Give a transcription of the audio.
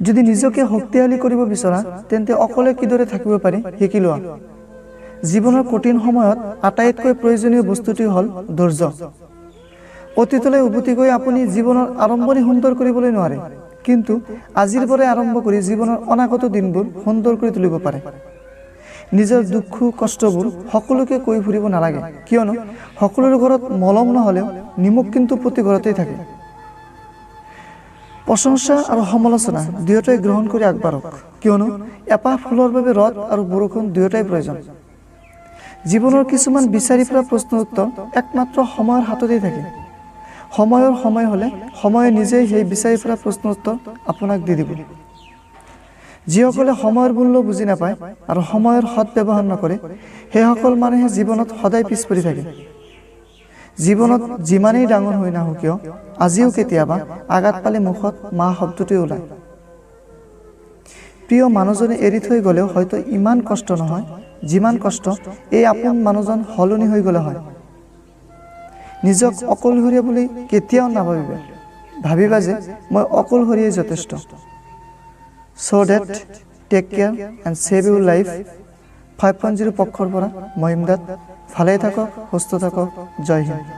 যদি নিজকে শক্তিশালী কৰিব বিচৰা তেন্তে অকলে কিদৰে থাকিব পাৰি শিকি লোৱা। জীৱনৰ কঠিন সময়ত আটাইতকৈ প্ৰয়োজনীয় বস্তুটি হ'ল ধৈৰ্য। অতীতলৈ উভতি গৈ আপুনি জীৱনৰ আৰম্ভণি সুন্দৰ কৰিবলৈ নোৱাৰে, কিন্তু আজিৰ পৰাই আৰম্ভ কৰি জীৱনৰ অনাগত দিনবোৰ সুন্দৰ কৰি তুলিব পাৰে। নিজৰ দুখ কষ্টবোৰ সকলোকে কৈ ফুৰিব নালাগে, কিয়নো সকলোৰে ঘৰত মলম নহ'লেও নিমখ কিন্তু প্ৰতি ঘৰতেই থাকে। প্ৰশংসা আৰু সমালোচনা দুয়োটাই গ্ৰহণ কৰি আগবাঢ়ক, কিয়নো এপাহ ফুলৰ বাবে ৰ'দ আৰু বৰষুণ দুয়োটাই প্ৰয়োজন। জীৱনৰ কিছুমান বিচাৰি ফুৰা প্ৰশ্নৰ উত্তৰ একমাত্ৰ সময়ৰ হাততেই থাকে। সময়ৰ সময় হ'লে সময়ে নিজেই সেই বিচাৰি ফুৰা প্ৰশ্নৰ উত্তৰ আপোনাক দি দিব। যিসকলে সময়ৰ মূল্য বুজি নাপায় আৰু সময়ৰ সৎ ব্যৱহাৰ নকৰে, সেইসকল মানুহে জীৱনত সদায় পিছ পৰি থাকে। জীৱনত যিমানেই ডাঙৰ হৈ নাহোঁ কিয়, আজিও কেতিয়াবা আঘাত পালে মুখত মা শব্দটোৱে ওলায়। প্ৰিয় মানুহজনে এৰি থৈ গ'লেও হয়তো ইমান কষ্ট নহয় যিমান কষ্ট এই আপোন মানুহজন সলনি হৈ গ'লে হয়। নিজক অকলশৰীয়া বুলি কেতিয়াও নাভাবিবা, ভাবিবা যে মই অকলশৰীয়াই যথেষ্ট। So that take care and save your life. 5.0 পক্ষৰ পৰা মই ইমদাদ। ভালে থাকক, সুস্থ থাকক, জয় হিন্দ।